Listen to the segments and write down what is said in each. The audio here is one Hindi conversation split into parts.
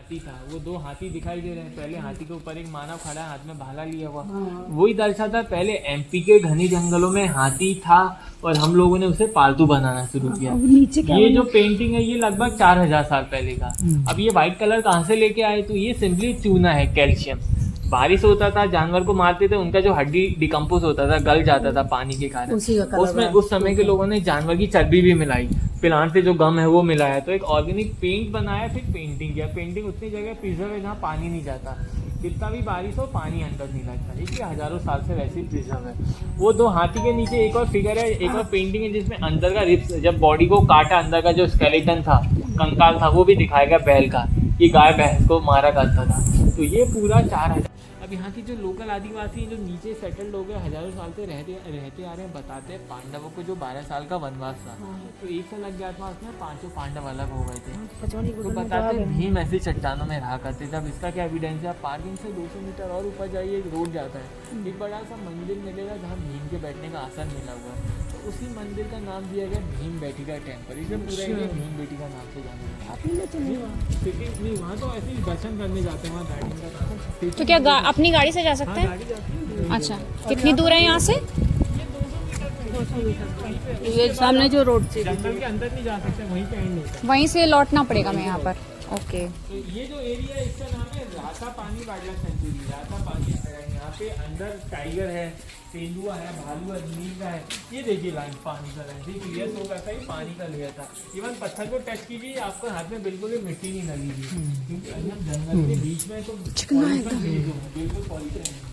हाथी था, वो 2 हाथी दिखाई दे रहे हैं। पहले हाथी के ऊपर एक मानव खड़ा है, हाथ में भाला लिया हुआ, वही दर्शाता है पहले एमपी के घने जंगलों में हाथी था और हम लोगों ने उसे पालतू बनाना शुरू किया। ये जो पेंटिंग है ये लगभग 4000 साल पहले का। अब ये व्हाइट कलर कहाँ से लेके आए, तो ये सिंपली चूना है, कैल्शियम। बारिश होता था, जानवर को मारते थे, उनका जो हड्डी डिकम्पोज होता था, गल जाता था पानी के कारण, उसमें उस समय के लोगों ने जानवर की चर्बी भी मिलाई, प्लांट से जो गम है वो मिलाया, तो एक ऑर्गेनिक पेंट बनाया, फिर पेंटिंग किया। पेंटिंग उतनी जगह प्रिजर्व है जहाँ पानी नहीं जाता, कितना भी बारिश हो पानी अंदर नहीं लगता, इसलिए हजारों साल से वैसे ही प्रिजर्व है। वो 2 हाथी के नीचे एक और फिगर है, एक और पेंटिंग है जिसमें अंदर का रिप्स, जब बॉडी को काटा अंदर का जो स्केलेटन था, कंकाल था, वो भी दिखाया गया बैल का, ये गाय भैंस को मारा करता था। तो ये पूरा 4000। अब यहाँ की जो लोकल आदिवासी जो नीचे सेटल्ड हो गए, हजारों साल से रहते आ रहे हैं, बताते हैं पांडवों को जो 12 साल का वनवास था, तो एक साल अज्ञातवास में 5 पांडव अलग हो गए थे। तो बताते हैं भीम ऐसी चट्टानों में रहा करते थे। अब इसका क्या एविडेंस है, आप पार्किंग से 200 मीटर और ऊपर जाइए, एक रोड जाता है, एक बड़ा सा मंदिर मिलेगा जहाँ भीम के बैठने का आसन मिला हुआ है, तो उसी मंदिर का नाम दिया गया भीम बेटिका टेम्पल। इसे पूरा एरिया भीम बेटिका नाम से जाना नहीं, वहाँ तो ऐसे ही दर्शन करने जाते हैं, वहाँ गार्डन का। तो क्या अपनी गाड़ी से जा सकते हैं? अच्छा, कितनी दूर है यहाँ से? ये सामने जो रोड से, जंगल के अंदर नहीं जा सकते, वहीं पे एंड होता है, वहीं से लौटना पड़ेगा मैं यहाँ पर। ओके, तो ये जो एरिया है इसका नाम है राता पानी वाइल्ड लाइफ सेंचुरी। राता पानी है, यहाँ पे अंदर टाइगर है, तेंदुआ है, भालू है, नीला है। ये देखिए लाइन, पानी का लाइन ठीक क्लियर हो गया था, ये पानी का लेयर था। इवन पत्थर को टच कीजिए, आपको हाथ में बिल्कुल भी मिट्टी नहीं लगेगी, क्योंकि एकदम जंगल के बीच में तो बिल्कुल पॉल्यूशन नहीं।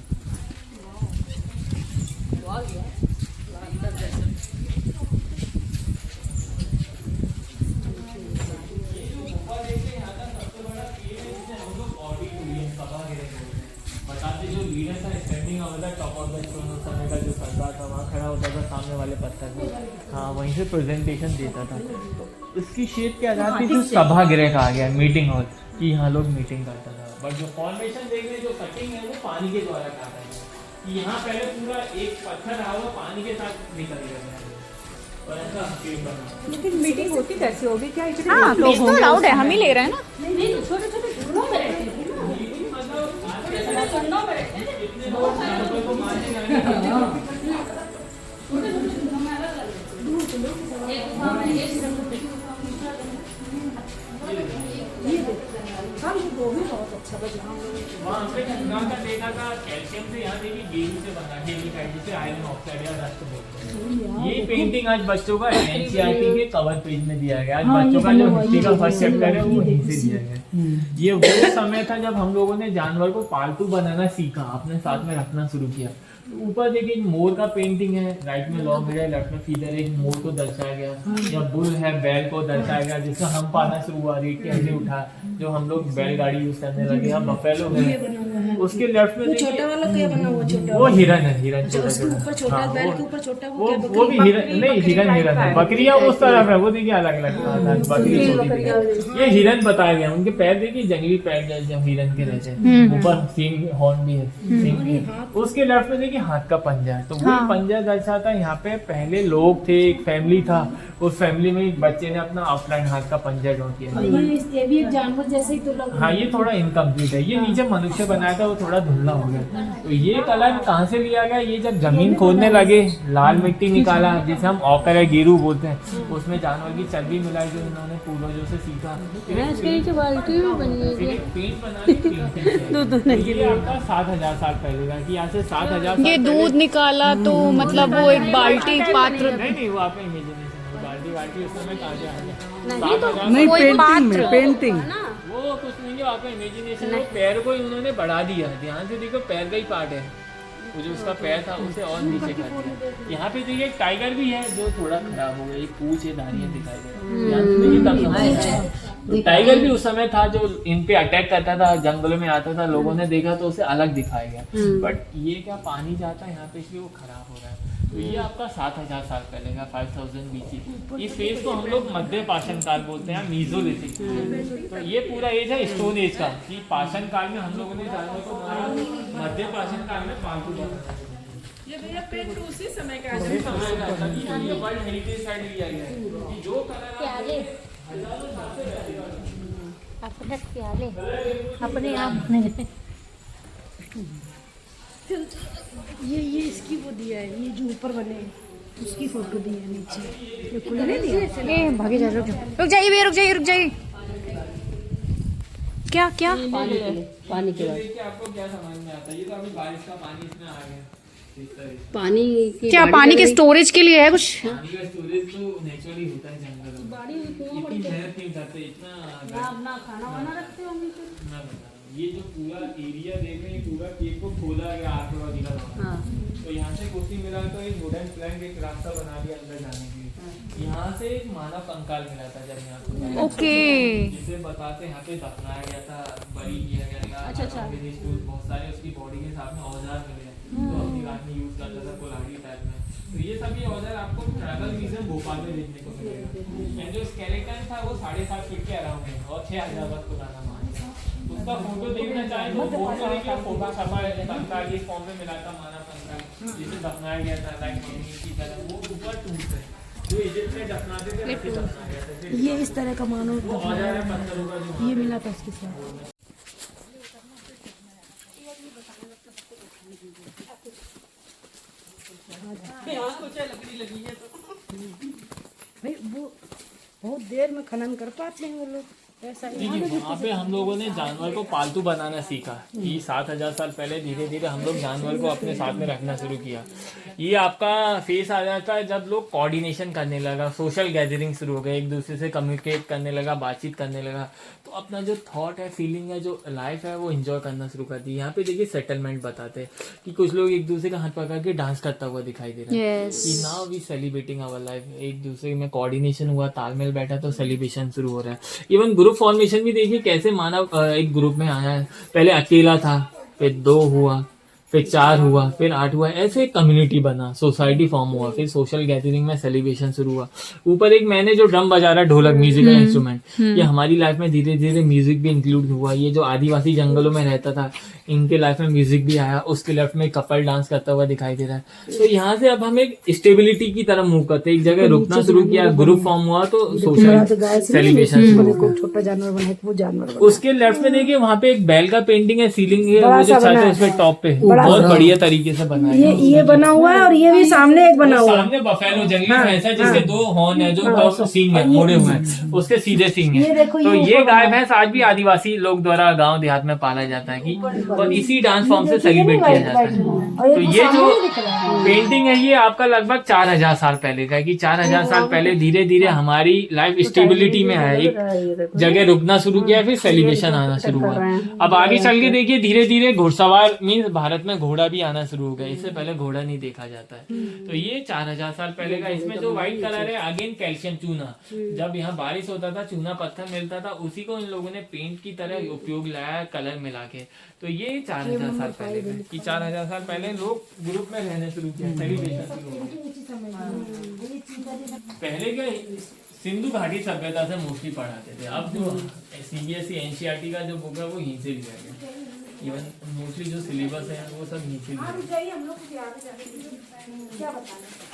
बताते जो लीडर था standing over the top of the stone, उस समय का जो सरदार था वहाँ खड़ा होता था सामने वाले पत्थर में, हाँ वहीं से प्रेजेंटेशन देता था। तो इसकी शेप के आधार पर जो सभागृह कहा गया, मीटिंग हॉल, कि यहाँ लोग मीटिंग करता था। बट जो फॉर्मेशन देखने जो कटिंग है वो पानी के द्वारा काटा है, कि यहाँ पहले पूरा एक पत्थर रहा हुआ पानी के साथ निकल गया और ऐसा शेप बना। लेकिन मीटिंग होती कैसे होगी? क्या हाँ प्लीज तो अलाउड है, हम ही ले रहे हैं ना। नहीं, छोटे छोटे झूलों में रहते थे ना, ठंडों में रहते थे। बहुत अच्छा बजा वहाँ हमने चूना का देखा था, कैल्शियम से, यहाँ देखिए गेहूं से बना, हेलिकाइड जिसे आयरन ऑक्साइड या रक्त बोलते हैं। ये पेंटिंग आज बच्चों का एनसीईआरटी के कवर पेज में दिया गया। आज बच्चों का जो हिस्ट्री का फर्स्ट चैप्टर है वो यहीं से दिया गया। ये वो समय था जब हम लोगों ने जानवर को पालतू बनाना सीखा, अपने साथ में रखना शुरू किया। ऊपर देखिए मोर का पेंटिंग है, राइट में लॉन्ग हेयर, लेफ्ट में फीदर, एक मोर को दर्शाया गया, या बुल है, बैल को दर्शाया गया, जिससे हम पाना शुरू हुआ, रेट के ऐसे उठा, जो हम लोग बैलगाड़ी यूज करने लगे, हम बफेलो है। उसके लेफ्ट में छोटा वाला क्या बना हुआ? छोटा वो हिरन है, हिरन छोटा, बैल के ऊपर छोटा, वो भी हिरन नहीं, हिरन है, बकरियां उस तरफ है, वो देखिए अलग अलग बकरी छोटी। ये हिरन बताया गया, उनके पैर देखिए जंगली पैर जैसे हिरन के रहते हैं, ऊपर सींग हॉर्न भी है, सींग भी है। उसके लेफ्ट में देखिए हाथ का पंजा है, तो वो पंजा दर्शाता है यहाँ पे पहले लोग थे, एक फैमिली था, उस फैमिली में एक बच्चे ने अपना आउटलाइन हाथ का पंजा ड्रॉ किया। ये भी एक जानवर जैसे ही तो लग रहा है। हाँ ये थोड़ा इनकम्प्लीट है, ये नीचे मनुष्य बनाया था वो थोड़ा धुंधला हो गया। तो ये कलर कहाँ से लिया गया, ये जब जमीन खोदने लगे, लाल मिट्टी निकाला, जिसे हम ऑकर है गेरू बोलते हैं, उसमें जानवर की चर्बी मिलाई, जो इन्होंने पूर्वजों से सीखा। पेंट बनाने ये आपका 7000 साल पहले का, कि यहाँ से 7000 ये दूध निकाला तो मतलब वो एक बाल्टी पात्र नहीं वो आपका इमेजिनेशन, बाल्टी उस समय कहाँ से आ गया? नहीं, पेंटिंग वो कुछ नहीं है, आपका इमेजिनेशन। वो पैर को उन्होंने बढ़ा दिया, ध्यान से देखो पैर का ही पार्ट है, वो जो उसका पैर था उसे और नीचे कर दिया। यहाँ पे देखिए एक टाइगर भी है जो थोड़ा खराब हो गया, एक पूंछ है, दाढ़ियाँ दिखाई दे रही। टाइगर भी उस समय था जो इन पे अटैक करता था, जंगलों में आता था, लोगों ने देखा तो उसे अलग दिखाया गया। बट ये क्या पानी जाता है यहाँ पे, इसलिए वो खराब हो रहा है। तो ये आपका 7000 साल पहले का 5000 BC। इस फेज को हम लोग मध्य पाषाण काल बोलते हैं, मीजोलिथिक। तो ये पूरा एज है स्टोन एज का, कि पाषाण काल में हम लोगों ने जानवर को मारा, मध्य पाषाण काल में पालतू बनाया। ये भैया पेंट उसी समय का है। ये वर्ल्ड हेरिटेज साइट लिया गया है, कि जो कलर अपने प्याले अपने आप में ये इसकी वो दिया है, ये जो ऊपर बने हैं, उसकी फोटो दी है नीचे, ये खुला नहीं दिया। ए भागे जा, रुक जाइए भैया, रुक जाइए। क्या पानी के बाद देखिए आपको क्या समझ में आता है, ये तो अभी बारिश का पानी इसमें आ गया इस तरह से। पानी की क्या पानी के स्टोरेज के लिए है कुछ? पानी का स्टोरेज तो नेचुरली होता है जंगल में, इतनी मेहनत नहीं करते, इतना अपना खाना वाना रखते होंगे फिर। मैं बता रहा हूँ, ये जो पूरा एरिया देख रहे हैं, पूरा केक को खोला गया आर्कियोलॉजी का हाँ तो यहाँ से कुछ नहीं मिला तो एक वुडन प्लैंक एक रास्ता बना दिया अंदर जाने के लिए। यहाँ से एक मानव कंकाल मिला था जब यहाँ पे ओके। जिसे बताते यहाँ पे दफनाया गया था, बलि किया गया था। अच्छा। बहुत सारे उसकी बॉडी के साथ में औजार मिले तो अपनी रात में यूज करता था कुल्हाड़ी टाइप में। तो ये सभी औजार आपको ट्रैवल म्यूजियम भोपाल में देखने को मिलेगा। एंड जो स्केलेटन था वो 7.5 फीट के अराउंड है और 6000 वर्ष पुराना मान है। उसका फोटो देखना चाहे तो फोटो देखिए, फोटो छपा है कंकाल इस फॉर्म में मिला था मानव कंकाल जिसे दफनाया गया था लाइक मम्मी की तरह। वो ऊपर टूट है जो इजिप्ट में दफनाते थे वैसे दफनाया गया था। ये इस तरह का मानो वो औजार है पत्थरों का जो ये मिला था उसके साथ। भाई वो बहुत देर में खनन कर पाते हैं वो लोग, ऐसा ही। वहाँ पे हम लोगों ने जानवर को पालतू बनाना सीखा कि 7000 साल पहले धीरे धीरे हम लोग जानवर को अपने साथ में रखना शुरू किया। ये आपका फेस आ जाता है जब लोग कोऑर्डिनेशन करने लगा, सोशल गैदरिंग शुरू हो गए, एक दूसरे से कम्युनिकेट करने लगा, बातचीत करने लगा, तो अपना जो थॉट है, फीलिंग है, जो लाइफ है वो एंजॉय करना शुरू कर दी। यहाँ पे देखिए सेटलमेंट बताते हैं कि कुछ लोग एक दूसरे का हाथ पकड़ के डांस करता हुआ दिखाई दे रहा है कि now we celebrating our life. एक दूसरे में कोऑर्डिनेशन हुआ, तालमेल बैठा तो सेलिब्रेशन शुरू हो रहा है। इवन ग्रुप फॉर्मेशन भी देखिए कैसे मानव एक ग्रुप में आया है। पहले अकेला था, फिर 2 हुआ, फिर 4 हुआ, फिर 8 हुआ, ऐसे एक कम्युनिटी बना, सोसाइटी फॉर्म हुआ, फिर सोशल गैदरिंग में सेलिब्रेशन शुरू हुआ। ऊपर एक मैंने जो ड्रम बजा रहा है, ढोलक, म्यूजिकल इंस्ट्रूमेंट, ये हमारी लाइफ में धीरे धीरे म्यूजिक भी इंक्लूड हुआ। ये जो आदिवासी जंगलों में रहता था, इनके लाइफ में म्यूजिक भी आया। उसके लेफ्ट में कपल डांस करता हुआ दिखाई दे रहा है। तो यहाँ से अब हम एक स्टेबिलिटी की तरफ मूव करते, एक जगह रुकना शुरू किया, ग्रुप फॉर्म हुआ तो सोशल सेलिब्रेशन शुरू हुआ। छोटा जानवर बना है, वो जानवर बना। उसके लेफ्ट में देखिए वहाँ पे एक बैल का पेंटिंग है, सीलिंग है, वो जो छत है उस पे टॉप पे बहुत बढ़िया तरीके से बना है। ये बना हुआ है और ये भी सामने एक बना हुआ है। सामने बफेलो जंगली भैंस है जिसके 2 हॉर्न है, जो टॉप सींग है, मोड़े हुए हैं, उसके सीधे सींग है। तो ये गाय भैंस आज भी आदिवासी लोग द्वारा गांव देहात में पाला जाता है कि और इसी डांस फॉर्म से सेलिब्रेट किया जाता है। तो ये जो पेंटिंग है ये आपका लगभग 4000 साल पहले का है कि 4000 साल पहले धीरे धीरे हमारी लाइफ स्टेबिलिटी में है, एक जगह रुकना शुरू किया, फिर सेलिब्रेशन आना शुरू हुआ। अब आगे चल के देखिए धीरे धीरे घुड़सवार मीन्स भारत में घोड़ा भी आना शुरू हो गया। इससे पहले घोड़ा नहीं देखा जाता है। तो ये 4000 साल पहले का। इसमें जो व्हाइट कलर है अगेन कैल्शियम चूना, जब यहाँ बारिश होता था चूना पत्थर मिलता था, उसी को इन लोगों ने पेंट की तरह उपयोग लाया कलर मिला के। तो ये 4000 साल पहले का कि 4000 साल पहले लोग ग्रुप में रहने शुरू किया, सेलिब्रेशन शुरू हो। पहले के सिंधु घाटी सभ्यता से मोस्टली पढ़ाते थे। अब जो CBSE NCERT का जो बुक है वो यहीं से लिया गया। इवन मोस्टली जो सिलेबस है वो सब नीचे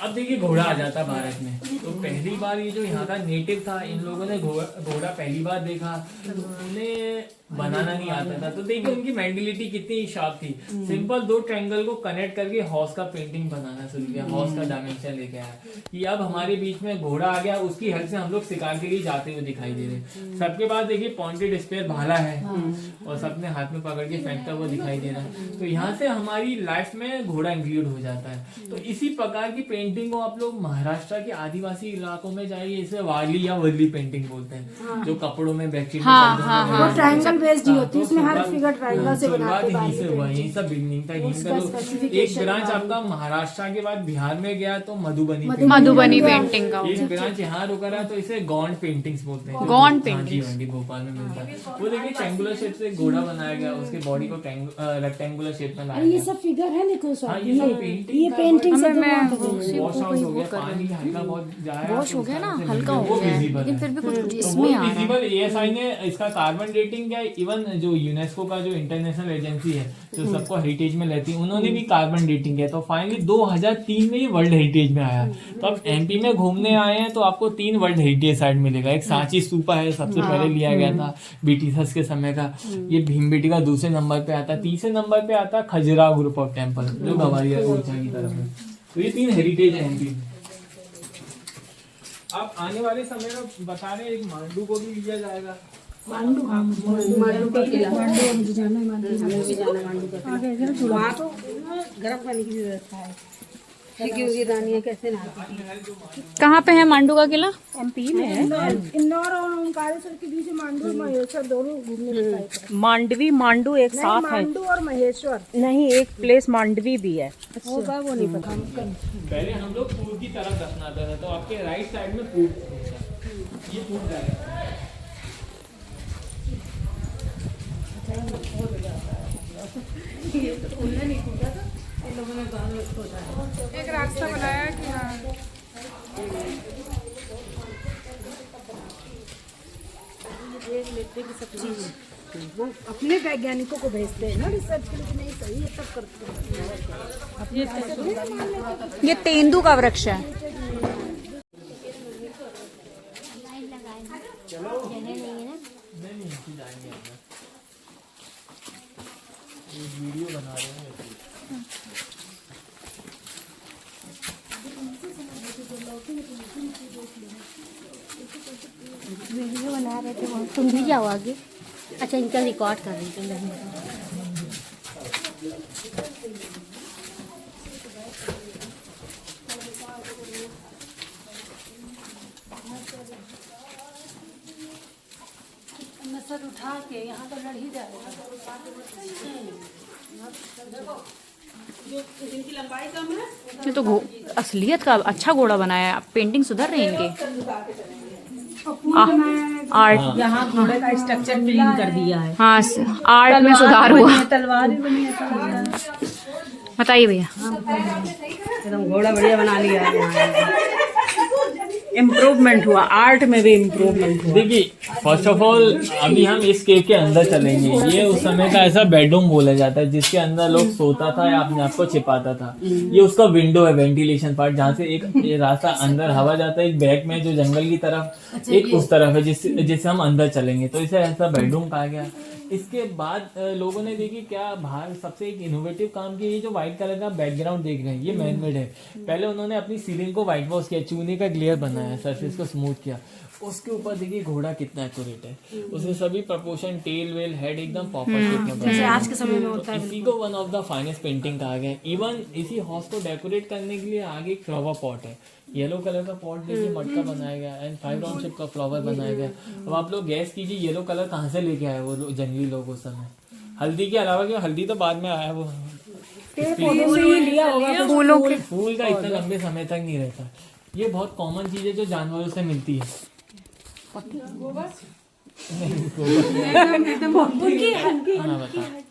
अब देखिए घोड़ा आ जाता भारत में। तो पहली बार ये जो यहाँ का नेटिव था, इन लोगों ने घोड़ा पहली बार देखा, उन्हें बनाना नहीं आता था। तो देखिए उनकी मेंटलिटी कितनी शार्प थी। सिंपल 2 ट्रायंगल को कनेक्ट करके हॉर्स का पेंटिंग बनाना शुरू किया, हॉर्स का डायमेंशन लेके आया कि अब हमारे बीच में घोड़ा आ गया, उसकी हेल्प से हम लोग शिकार के लिए जाते हुए दिखाई दे रहे। सबके पास देखिए पॉइंटेड स्पेयर भाला है और सबने हाथ में पकड़ के फेंकता हुआ दिखाई दे रहा है। तो यहाँ से हमारी लाइफ में घोड़ा इंक्लूड हो जाता है। तो इसी प्रकार की पेंटिंग को आप लोग महाराष्ट्र के आदिवासी इलाकों में जाइए, इसे वाली या वर्ली पेंटिंग बोलते हैं, जो कपड़ों में बेडशीट ट्रायंगल बेस्ड होती है, इसमें हर फिगर ट्रायंगल से बनाते हैं। यहीं से हुआ, यहीं सब बिगनिंग था, यहीं का एक ब्रांच आपका महाराष्ट्र के बाद बिहार में गया तो मधुबनी पेंटिंग का एक ब्रांच यहाँ रुका रहा, तो इसे गॉन्ड पेंटिंग्स बोलते हैं। गॉन्ड पेंटिंग जी गोपाल में मिलता है। वो देखिए ट्रायंगुलर शेप से घोड़ा बनाया गया, उसके बॉडी बॉडी को रेक्टेंगुलर शेप में अरे ये लाया। सब फिगर है, देखो हाँ, सब ये सब पेंटिंग ये पेंटिंग से वॉश आउट हो गया, पानी हल्का बहुत जाया, वॉश हो गया ना, तो हल्का वो हो गया है, visible लेकिन है। फिर भी कुछ तो इसमें वो आ रहा है। विजिबल ASI ने इसका कार्बन रेटिंग क्या है, इवन जो यूनेस्को का जो इंटरनेशनल एजेंसी है जो सबको हेरिटेज में लेती है, उन्होंने भी कार्बन रेटिंग किया। तो फाइनली 2003 में ये वर्ल्ड हेरिटेज में आया। तो अब MP में घूमने आए हैं तो आपको 3 वर्ल्ड हेरिटेज साइट मिलेगा। एक सांची स्तूपा है, सबसे पहले लिया गया था ब्रिटिशर्स के समय का। ये भीमबेटका दूसरे नंबर पे आता है। तीसरे नंबर पे आता है खजुराहो ग्रुप ऑफ टेम्पल जो गवालियर ओरछा की तरफ है। तो ये 3 हेरिटेज है MP में। अब आने वाले समय में बता रहे हैं एक मांडू को भी लिया जाएगा। मांडू का किला, मुझे जाना है मांडू, हमें भी जाना है मांडू का किला। वहाँ तो गर्म पानी की व्यवस्था है, क्योंकि रानियाँ कैसे नहाती थी। कहाँ पे है मांडू का किला? MP में है। इंदौर और ओंकारेश्वर के बीच मांडू और महेश्वर दोनों घूमने के साइड है। मांडवी मांडू एक साथ है। मांडू और महेश्वर नहीं, एक प्लेस मांडवी भी है। होगा, वो नहीं पता हमको। पहले हम लोग पूर्व की तरफ दफनाते थे, तो आपके राइट साइड में पूर्व होता, ये पूर्व जाएगा। एक रास्ता बनाया कि हाँ वो अपने वैज्ञानिकों को भेजते हैं ना रिसर्च के लिए कि नहीं सही है, तब करते हैं। ये तेंदू का वृक्ष है। वीडियो बना रहे हैं। वीडियो बना रहे थे वहाँ, तुम भी जाओ आगे। अच्छा, इनका रिकॉर्ड कर रही थी। नसर उठा के यहाँ तो लड़ ही जाएगा। ये तो असलियत का अच्छा घोड़ा बनाया है। पेंटिंग सुधर रही है इनके। आर्ट, यहाँ घोड़े का स्ट्रक्चर क्लीन कर दिया है। हाँ, आर्ट में सुधार हुआ। तलवार भी बनी है। बताइए भैया। एकदम घोड़ा बढ़िया बना लिया है। इम्प्रूवमेंट हुआ, आर्ट में भी इम्प्रूवमेंट हुआ। देखिए, फर्स्ट ऑफ ऑल अभी हम इस केव के अंदर चलेंगे। ये उस समय का ऐसा बेडरूम बोला जाता है जिसके अंदर लोग सोता था या अपने आप को छिपाता था। ये उसका विंडो है, वेंटिलेशन पार्ट, जहाँ से एक ये रास्ता अंदर हवा जाता है। एक बैक में जो जंगल की तरफ, एक उस तरफ है जिससे हम अंदर चलेंगे। तो इसे ऐसा बेडरूम कहा गया। इसके बाद लोगों ने देखी क्या बाहर सबसे एक इनोवेटिव काम किया। ये जो व्हाइट कलर का बैकग्राउंड देख रहे हैं, ये मैनमेड है। पहले उन्होंने अपनी सीलिंग को व्हाइट वॉश किया, चूने का ग्लेयर बनाया, सरफेस को स्मूथ किया। उसके ऊपर देखिए घोड़ा कितना एक्यूरेट है। उसमें सभी प्रपोर्शन, टेल वेल, हेड एकदम प्रॉपर शेप में बनाया। जैसे आज के समय में होता है। इसी को one of the finest painting कहा गया। इवन इसी हॉर्स को डेकोरेट करने के लिए आगे एक फ्लावर पॉट है। येलो कलर का पॉट देखिए मटका बनाया गया एंड 5 राउंड शेप का फ्लावर बनाया गया। अब आप लोग गैस कीजिए येलो कलर कहाँ से लेके आए वो जंगली लोग उस समय। हल्दी के अलावा, क्यों हल्दी तो बाद में आया, वो फूलों के फूल का इतना लंबे समय तक नहीं रहता। ये बहुत कॉमन चीज है जो जानवरों से मिलती है।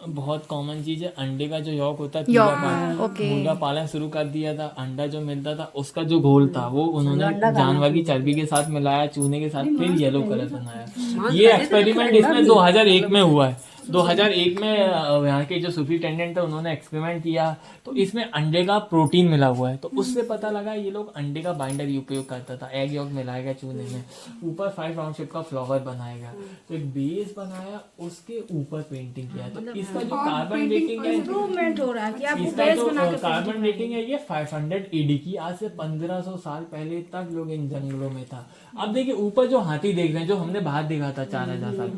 बहुत कॉमन चीज है। अंडे का जो यॉक होता है, मुर्गा पालन शुरू कर दिया था। अंडा जो मिलता था उसका जो घोल था वो उन्होंने जानवर की चर्बी के साथ मिलाया, चूने के साथ, फिर येलो कलर बनाया। ये एक्सपेरिमेंट इसमें 2001 में हुआ है। 2001 में यहाँ के जो सुपरिटेंडेंट थे उन्होंने एक्सपेरिमेंट किया, तो इसमें अंडे का प्रोटीन मिला हुआ है। तो उससे पता लगा ये लोग अंडे का बाइंडर ही उपयोग करता था। एग यॉक मिलाएगा चूने में, ऊपर 5 राउंड शेप का फ्लावर बनाएगा, तो एक बेस बनाया, उसके ऊपर पेंटिंग किया। तो इसका जो कार्बन रेटिंग है, इम्प्रूवमेंट हो रहा है कि आप इसका जो कार्बन रेटिंग है ये 500 AD की। आज से 1500 साल पहले तक लोग इन जंगलों में था। अब देखिए ऊपर जो हाथी देख रहे हैं, जो हमने बाहर देखा था 4000 साल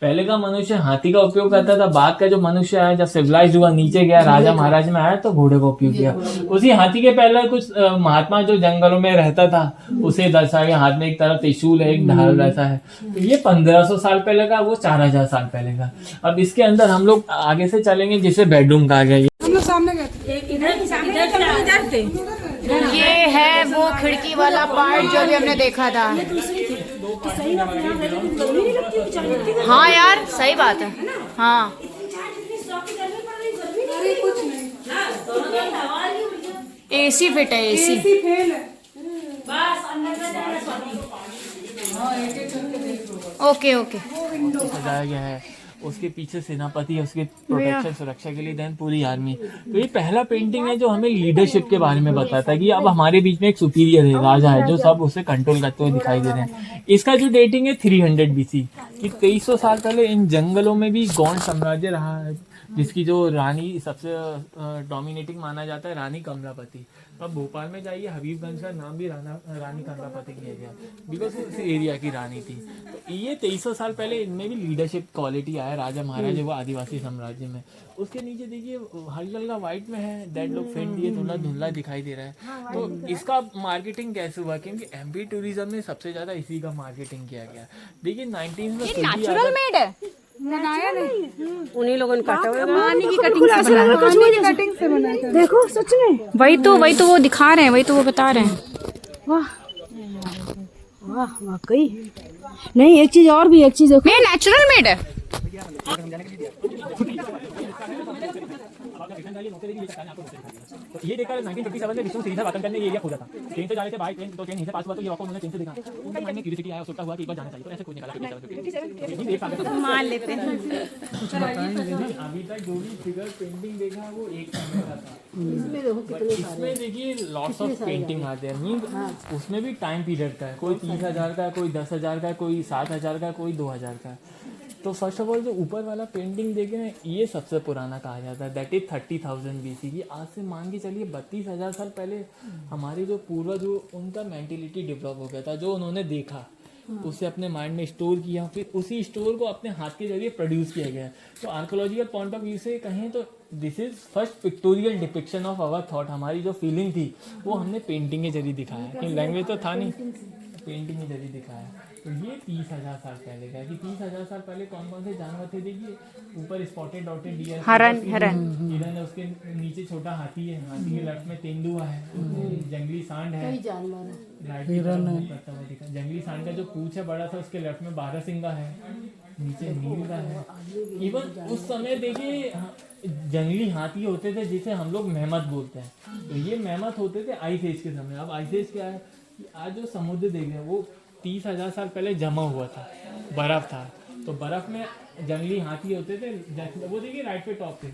पहले का मनुष्य हाथी का उपयोग करता था। बाद का जो मनुष्य आया, जब सिविलाइज हुआ, नीचे गया, राजा महाराज में आया, तो घोड़े का उपयोग किया। उसी हाथी के पहले कुछ महात्मा जो जंगलों में रहता था उसे दर्शाया। हाथ में एक तरफ त्रिशूल है, एक ढाल जैसा है। तो ये 1500 साल पहले का, वो 4000 साल पहले का। अब इसके अंदर हम लोग आगे से चलेंगे जिसे बेडरूम कहा गया। हम लोग सामने गए थे, इधर थे। ये है वो खिड़की वाला पार्ट जो भी हमने देखा था। सही बात है। हाँ यार, सही बात है। हाँ, अभी कुछ नहीं, एसी फिट है, एसी। एसी फेल है। Okay okay. सजाया गया है, उसके पीछे सेनापति है उसके प्रोटेक्शन सुरक्षा के लिए, देन पूरी आर्मी। तो ये पहला पेंटिंग है जो हमें लीडरशिप के बारे में बताता है कि अब हमारे बीच में एक सुपीरियर है, राजा है जो सब उसे कंट्रोल करते हुए दिखाई दे रहे हैं। इसका जो डेटिंग है 300 BC कि 2300 साल पहले इन जंगलों में भी गौंड साम्राज्य रहा है, जिसकी जो रानी सबसे डोमिनेटिंग माना जाता है रानी कमलापति। अब भोपाल में जाइए, हबीबगंज का नाम भी रानी कमलापति किया गया बिकॉज उस एरिया की रानी थी। तो ये 2300 साल पहले इनमें भी लीडरशिप क्वालिटी आया, राजा महाराजा वो आदिवासी साम्राज्य में। उसके नीचे देखिए हल्का हल्का व्हाइट में है, डेड लोग फेंट दिए, थोड़ा धुंधला दिखाई दे रहा है। तो इसका मार्केटिंग कैसे हुआ, क्योंकि एमपी टूरिज्म में सबसे ज्यादा इसी का मार्केटिंग किया गया। देखिए 19 में नेचुरल मेड है, बनाया नहीं, उन्हीं लोगों ने काटा हुआ है। पानी की कटिंग से बना है। पानी की कटिंग से बनाया था। देखो सच में वही तो वो दिखा रहे हैं, वही तो वो बता रहे हैं। वाह वाह वाकई। नहीं एक चीज और भी, एक चीज देखो, ये नेचुरल मेड है। ये देखकर 1957 में विष्णु सीधा वातन करने ये एरिया खोजा था। ट्रेन से जा रहे थे बाय ट्रेन, तो ट्रेन यहीं से पास हुआ तो ये रॉक उन्होंने ट्रेन से देखा। उनके माइंड में क्यूरियोसिटी आया, उत्सुकता हुआ कि एक बार जाना चाहिए, तो ऐसे खोज निकाला 57 मान लेते हैं। अभी तक जो भी फिगर पेंटिंग देखा वो एक समय का था। इसमें देखिए लॉट्स ऑफ पेंटिंग आते हैं, मींस उसमें भी टाइम पीरियड का है, कोई 30,000 का, कोई 10,000 का, कोई 7,000 का, कोई 2,000 का। तो फर्स्ट ऑफ ऑल जो ऊपर वाला पेंटिंग देखे ना, ये सबसे पुराना कहा जाता है, दैट इज 30,000 BC की। आज से मान के चलिए 32,000 साल पहले हमारे जो पूर्वज उनका मेंटेलिटी डेवलप हो गया था, जो उन्होंने देखा उसे अपने माइंड में स्टोर किया, फिर उसी स्टोर को अपने हाथ के जरिए प्रोड्यूस किया गया। तो आर्कोलॉजिकल पॉइंट ऑफ व्यू से कहें तो this is first pictorial depiction of our thought. हमारी जो फीलिंग थी वो हमने पेंटिंग के जरिए दिखाया, क्योंकि लैंग्वेज तो था नहीं, पेंटिंग के जरिए दिखाया। तो ये 30,000 साल पहले का है कि 30,000 साल पहले कौन कौन से जानवर थे। देखिए ऊपर स्पॉटेड डॉटेड डियर, हिरन हिरन है, उसके नीचे छोटा हाथी है, हाथी के लेफ्ट में तेंदुआ है, जंगली सांड है, हिरन करता हुआ दिखा। जंगली सांड का जो पूंछ है बड़ा सा, उसके लेफ्ट में बारहसिंगा है, नीचे नील का है। इवन उस समय देखिए जंगली हाथी होते थे जिसे हम लोग मेहमत बोलते हैं, तो ये मेहमत होते थे आइस एज के समय। अब आइस एज क्या है, आज जो समुद्र देख रहे हैं वो 30,000 साल पहले जमा हुआ था, बर्फ था, तो बर्फ में जंगली हाथी होते थे। वो देखिए राइट पे टॉप पे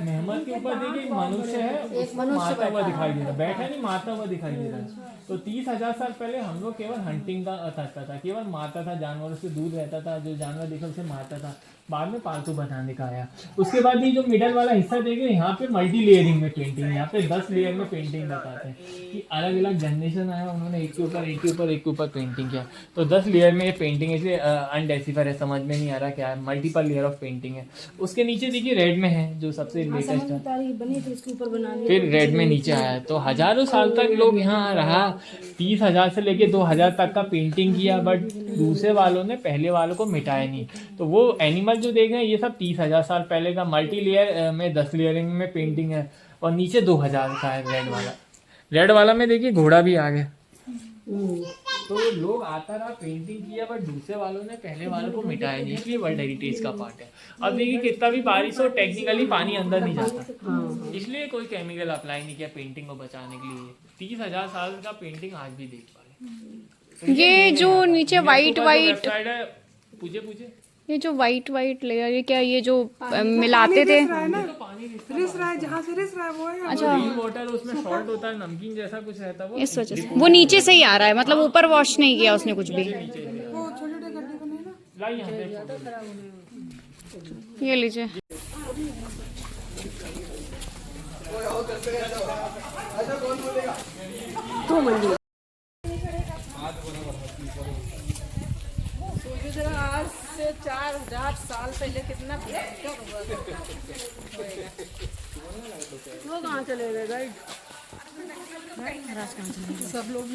मेहमत के ऊपर देखिए मनुष्य है, मारता हुआ दिखाई दे रहा है, बैठा नहीं मारता हुआ दिखाई दे रहा है। तो 30,000 साल पहले हम लोग केवल हंटिंग का करता था, केवल मारता था जानवरों से दूर रहता था, जो जानवर देखा उसे मारता था। बाद में पालतू बनाने का आया। उसके बाद ये जो मिडल वाला हिस्सा देखे, यहाँ पे मल्टी लेयरिंग में पेंटिंग, यहाँ पे 10 लेयर में पेंटिंग बताते हैं कि अलग अलग जनरेशन आया, उन्होंने एक के ऊपर पेंटिंग किया। तो 10 लेयर में ये पेंटिंग इसलिए अनडेसिफर है, समझ में नहीं आ रहा क्या है, मल्टीपल लेयर ऑफ पेंटिंग है। उसके नीचे देखिए रेड में है जो सबसे लेटेस्ट है, फिर रेड में नीचे आया। तो हजारों साल तक लोग यहाँ रहा, 30,000 से लेके 2,000 तक का पेंटिंग किया, बट दूसरे वालों ने पहले वालों को मिटाया नहीं। तो वो एनिमल जो देख रहे हैं ये सब 30,000 साल पहले का मल्टी लेयर में 10 लेयरिंग में पेंटिंग है, और नीचे 2,000 का है रेड वाला में देखिए घोड़ा भी आ गया। तो लोग आता रहा, पेंटिंग किया, बट दूसरे वालों ने पहले वालों को मिटाया नहीं, इसलिए वर्ल्ड हेरिटेज का पार्ट है। अब देखिए कितना भी बारिश हो, टेक्निकली पानी अंदर नहीं जाता, इसलिए कोई केमिकल अप्लाई नहीं किया पेंटिंग को बचाने के लिए। 30,000 साल का पेंटिंग आज भी देख पाए। ये जो नीचे वाइट साइड है, पूछे ये जो वाइट लेयर, ये क्या, ये जो मिलाते थे, रिस रहा है, जहाँ से रिस रहा है वो है। अच्छा वाटर उसमें सॉल्ट होता है, नमकीन जैसा कुछ रहता है, वो इस वजह से वो नीचे से ही आ रहा है, मतलब ऊपर वॉश नहीं किया उसने कुछ भी। वो छोटे छोटे गड्ढे बने ना, लाई यहाँ पे ये लीजिए। आज से 4,000 साल पहले कितना वो कहाँ चले गए गाइड, सब लोग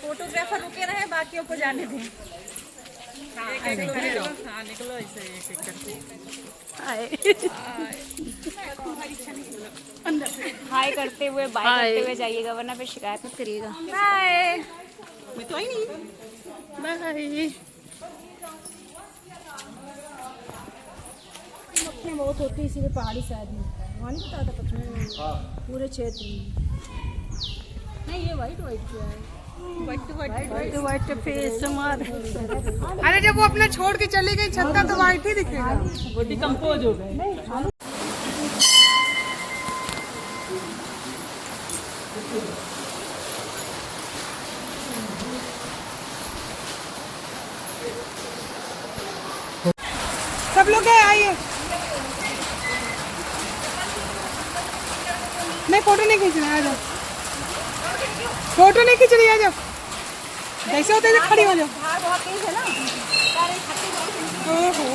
फोटोग्राफर रुके रहे, बाकियों को जाने दें। हाँ निकलो ऐसे एक करके। हाय करते हुए, बाय करते हुए जाइएगा, वरना फिर शिकायत मत करिएगा। बाय। मैं तो आई नहीं। बाय। मक्खियाँ बहुत होती है इसीलिए पहाड़ी साइड में वहाँ नहीं पता था कुछ में पूरे क्षेत्र में। नहीं ये वाइट क्या है? वाइट फेस मार अरे जब वो अपना छोड़ के चली गई छत्ता तो वाइट ही दिखेगा। वो डिकम्पोज हो गए। सब लोग गए आइए। नहीं फोटो नहीं खींच रहे, आ जाओ। फोटो नहीं खींच रही, आ जाओ। जैसे होते खड़ी हो जाओ। ओहो